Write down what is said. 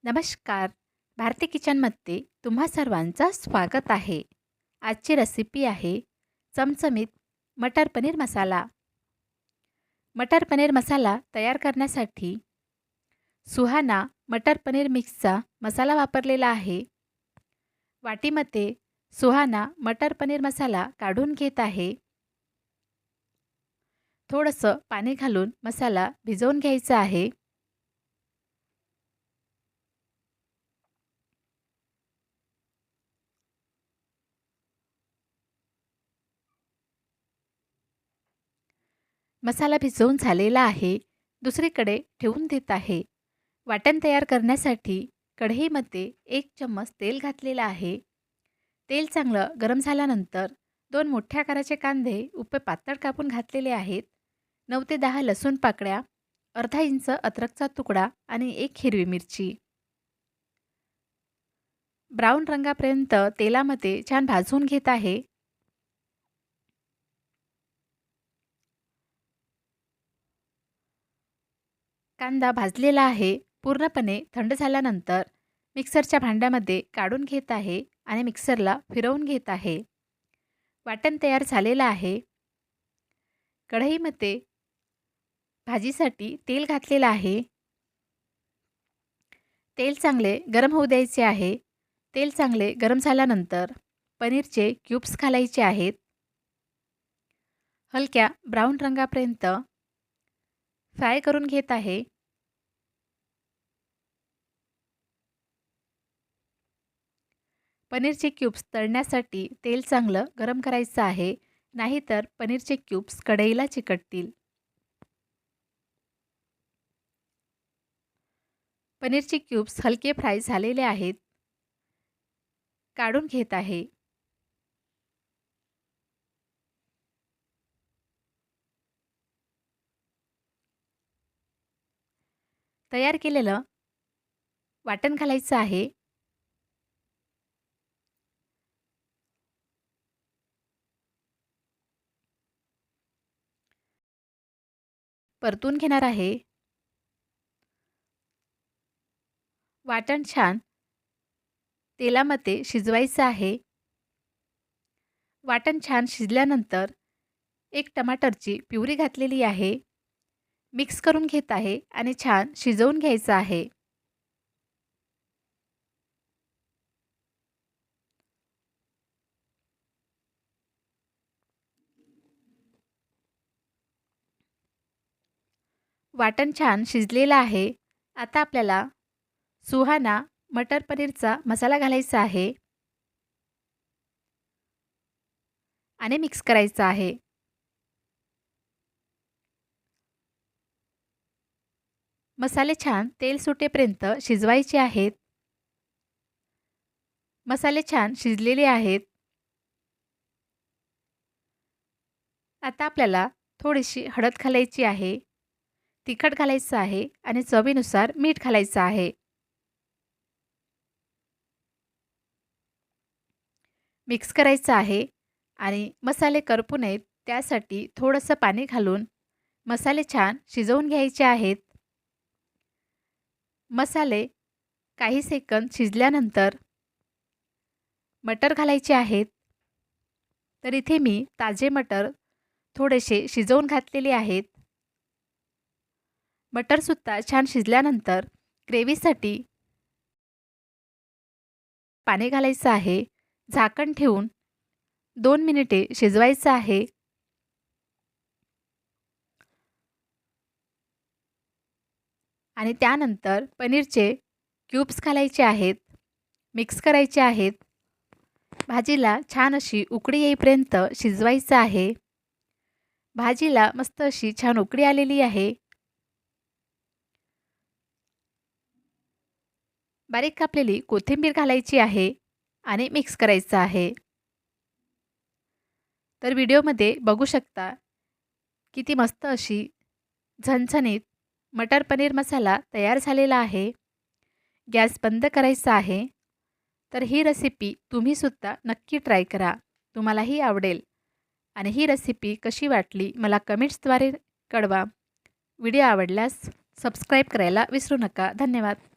नमस्कार. भारती किचनमध्ये तुम्हा सर्वांचं स्वागत आहे. आजची रेसिपी आहे चमचमीत मटर पनीर मसाला. मटर पनीर मसाला तयार करण्यासाठी सुहाना मटर पनीर मिक्सचा मसाला वापरलेला आहे. वाटीमध्ये सुहाना मटर पनीर मसाला काढून घेत आहे. थोडंसं पाणी घालून मसाला भिजवून घ्यायचा आहे. मसाला भिजवून झालेला आहे. दुसरीकडे ठेवून देत आहे. वाटण तयार करण्यासाठी कढईमध्ये 1 चम्मच तेल घातलेलं आहे. तेल चांगलं गरम झाल्यानंतर 2 मोठ्या आकाराचे कांदे उभे पातळ कापून घातलेले आहेत. 9 ते 10 लसूण पाकळ्या, अर्धा इंच अद्रकचा तुकडा आणि 1 हिरवी मिरची. ब्राऊन रंगापर्यंत तेलामध्ये छान भाजून घेत आहे. कांदा भाजलेला आहे. पूर्णपणे थंड झाल्यानंतर मिक्सरच्या भांड्यामध्ये काढून घेत आहे आणि मिक्सरला फिरवून घेत आहे. वाटण तयार झालेलं आहे. कढईमध्ये भाजीसाठी तेल घातलेलं आहे. तेल चांगले गरम होऊ द्यायचे आहे. तेल चांगले गरम झाल्यानंतर पनीरचे क्यूब्स घालायचे आहेत. हलक्या ब्राऊन रंगापर्यंत फ्राय करून घेत आहे. पनीरचे क्यूब्स तळण्यासाठी तेल चांगलं गरम करायचं आहे, नाहीतर पनीरचे क्यूब्स कढईला चिकटतील. पनीरचे क्यूब्स हलके फ्राय झालेले आहेत. काढून घेत आहे. तयार केलेलं वाटण घालायचं आहे. परतून घेणार आहे. वाटण छान तेलामध्ये शिजवायचं आहे. वाटण छान शिजल्यानंतर 1 टमाटरची प्युरी घातलेली आहे. मिक्स करून घेत आहे आणि छान शिजवून घ्यायचं आहे. वाटण छान शिजलेलं आहे. आता आपल्याला सुहाना मटर पनीरचा मसाला घालायचा आहे आणि मिक्स करायचा आहे. मसाले छान तेल सुटेपर्यंत शिजवायचे आहेत. मसाले छान शिजलेले आहेत. आता आपल्याला थोडीशी हळद घालायची आहे. तिखट घालायचं आहे आणि चवीनुसार मीठ घालायचं आहे. मिक्स करायचं आहे आणि मसाले करपू नयेत त्यासाठी थोडंसं पाणी घालून मसाले छान शिजवून घ्यायचे आहेत. मसाले काही सेकंद शिजल्यानंतर मटर घालायचे आहेत. तर इथे मी ताजे मटर थोडेसे शिजवून घातलेले आहेत. मटरसुद्धा छान शिजल्यानंतर ग्रेव्हीसाठी पाणी घालायचं आहे. झाकण ठेवून 2 मिनिटे शिजवायचं आहे. आणि त्यानंतर पनीरचे क्यूब्स घालायचे आहेत. मिक्स करायचे आहेत. भाजीला छान अशी उकळी येईपर्यंत शिजवायचं आहे. भाजीला मस्त अशी छान उकळी आलेली आहे. बारीक कापलेली कोथिंबीर घालायची आहे आणि मिक्स करायचं आहे. तर व्हिडिओमध्ये बघू शकता किती मस्त अशी झणझणीत मटर पनीर मसाला तयार झालेला आहे. गॅस बंद करायचा आहे. तर ही रेसिपी तुम्हीसुद्धा नक्की ट्राय करा. तुम्हालाही आवडेल. आणि ही रेसिपी कशी वाटली मला कमेंट्सद्वारे कळवा. व्हिडिओ आवडल्यास सबस्क्राईब करायला विसरू नका. धन्यवाद.